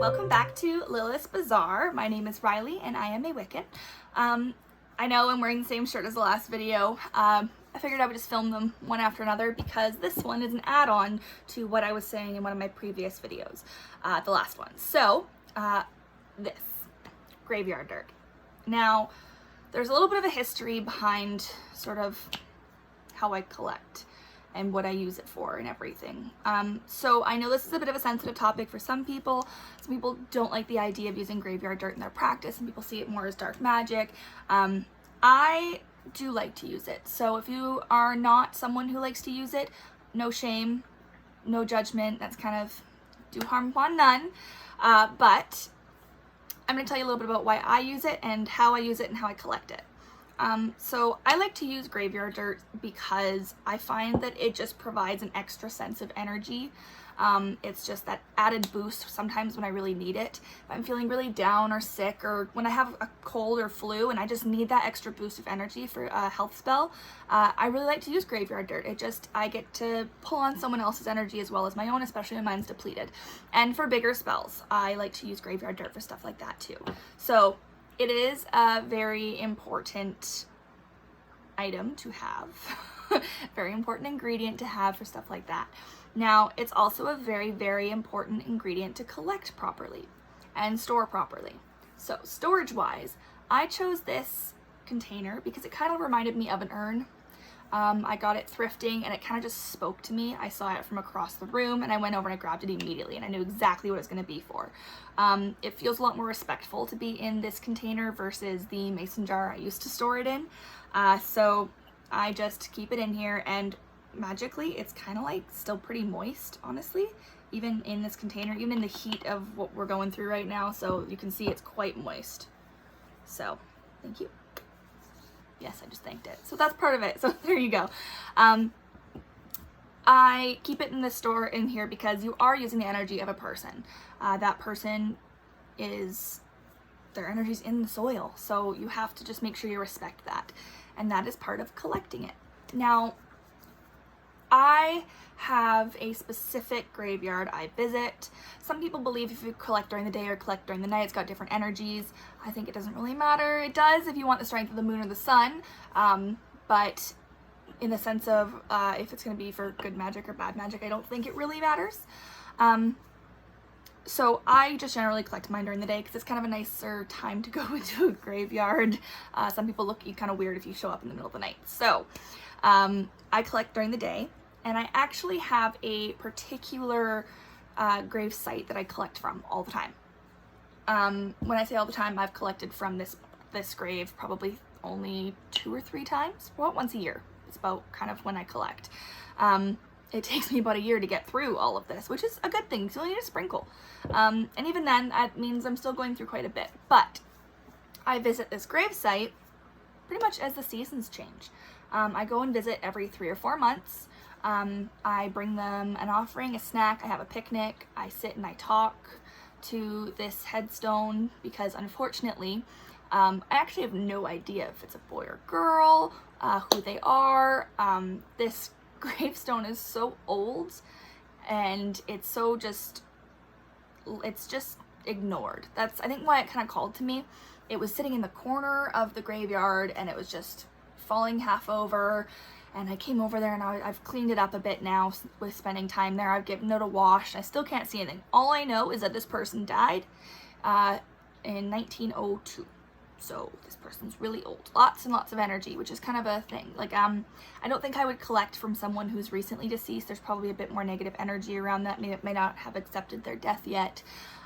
welcome back to Lilith's Bazaar. My name is Riley and I am a Wiccan. I know I'm wearing the same shirt as the last video. I figured I would just film them one after another because this one is an add-on to what I was saying in one of my previous videos, the last one. So, this, graveyard dirt. Now, there's a little bit of a history behind sort of how I collect and what I use it for and everything. So I know this is a bit of a sensitive topic for some people. Some people don't like the idea of using graveyard dirt in their practice. Some people see it more as dark magic. I do like to use it. So if you are not someone who likes to use it, no shame, no judgment. That's kind of do harm upon none. But I'm going to tell you a little bit about why I use it and how I use it and how I collect it. So I like to use graveyard dirt because I find that it just provides an extra sense of energy. It's just that added boost sometimes when I really need it. If I'm feeling really down or sick, or when I have a cold or flu and I just need that extra boost of energy for a health spell, I really like to use graveyard dirt. I get to pull on someone else's energy as well as my own, especially when mine's depleted. And for bigger spells, I like to use graveyard dirt for stuff like that too. So it is a very important item to have, very important ingredient to have for stuff like that. Now, it's also a very, very important ingredient to collect properly and store properly. So storage-wise, I chose this container because it kind of reminded me of an urn. I got it thrifting and it kind of just spoke to me. I saw it from across the room and I went over and I grabbed it immediately and I knew exactly what it was going to be for. It feels a lot more respectful to be in this container versus the mason jar I used to store it in. So I just keep it in here, and magically it's kind of like still pretty moist, honestly, even in this container, even in the heat of what we're going through right now. So you can see it's quite moist. So thank you. Yes, I just thanked it. So that's part of it. So there you go. I keep it in the store in here because you are using the energy of a person. That person their energy's in the soil. So you have to just make sure you respect that. And that is part of collecting it. Now, I have a specific graveyard I visit. Some people believe if you collect during the day or collect during the night, it's got different energies. I think it doesn't really matter. It does if you want the strength of the moon or the sun, but in the sense of if it's going to be for good magic or bad magic, I don't think it really matters. So I just generally collect mine during the day because it's kind of a nicer time to go into a graveyard. Some people look at you kind of weird if you show up in the middle of the night. So I collect during the day. And I actually have a particular grave site that I collect from all the time. When I say all the time, I've collected from this grave probably only 2 or 3 times. Well, once a year. It's about kind of when I collect. It takes me about a year to get through all of this, which is a good thing. So you only need a sprinkle. And even then, that means I'm still going through quite a bit. But I visit this grave site pretty much as the seasons change. I go and visit every 3 or 4 months. I bring them an offering, a snack, I have a picnic, I sit and I talk to this headstone because unfortunately, I actually have no idea if it's a boy or girl, who they are. This gravestone is so old and it's just ignored. That's, I think, why it kind of called to me. It was sitting in the corner of the graveyard and it was just falling half over. And I came over there and I've cleaned it up a bit now with spending time there. I've given it a wash. I still can't see anything. All I know is that this person died in 1902. So this person's really old. Lots and lots of energy, which is kind of a thing. Like, I don't think I would collect from someone who's recently deceased. There's probably a bit more negative energy around that. May not have accepted their death yet,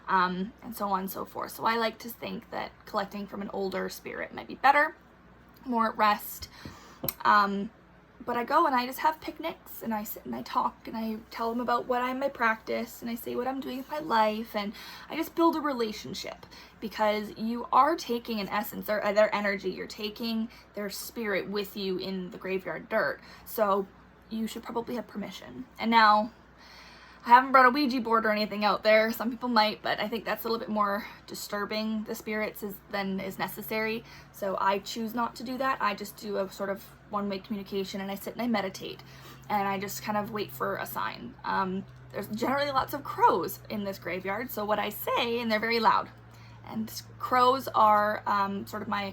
and so on and so forth. So I like to think that collecting from an older spirit might be better, more at rest. But I go and I just have picnics and I sit and I talk and I tell them about what my practice and I say what I'm doing with my life, and I just build a relationship because you are taking, in essence, their energy. You're taking their spirit with you in the graveyard dirt. So you should probably have permission. And now, I haven't brought a Ouija board or anything out there. Some people might, but I think that's a little bit more disturbing the spirits than is necessary. So I choose not to do that. I just do a sort of one-way communication, and I sit and I meditate, and I just kind of wait for a sign. There's generally lots of crows in this graveyard, so what I say, and they're very loud, and crows are sort of my,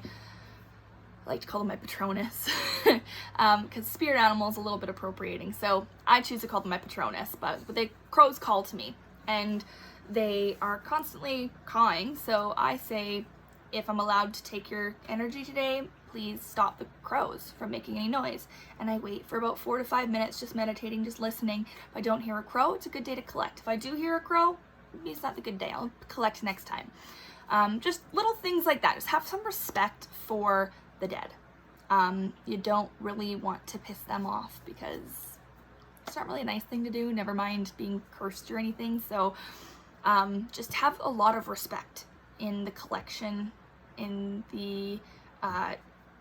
I like to call them my Patronus, because spirit animal is a little bit appropriating, so I choose to call them my Patronus, but crows call to me, and they are constantly cawing, so I say, if I'm allowed to take your energy today, please stop the crows from making any noise. And I wait for about 4 to 5 minutes, just meditating, just listening. If I don't hear a crow, it's a good day to collect. If I do hear a crow, maybe it's not the good day, I'll collect next time. Just little things like that. Just have some respect for the dead. You don't really want to piss them off because it's not really a nice thing to do, never mind being cursed or anything. So just have a lot of respect in the collection, in the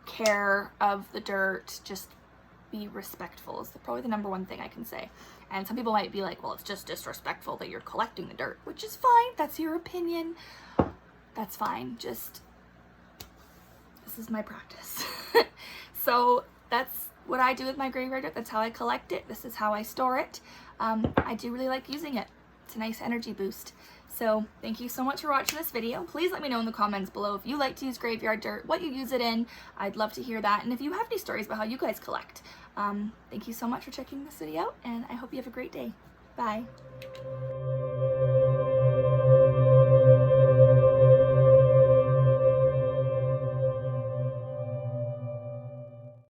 care of the dirt. Just be respectful is probably the number one thing I can say. And some people might be like, well, it's just disrespectful that you're collecting the dirt, which is fine. That's your opinion. That's fine. Just, this is my practice. So that's what I do with my graveyard dirt. That's how I collect it. This is how I store it. I do really like using it. It's a nice energy boost. So thank you so much for watching this video. Please let me know in the comments below if you like to use graveyard dirt, what you use it in. I'd love to hear that. And if you have any stories about how you guys collect. Thank you so much for checking this video, and I hope you have a great day. Bye.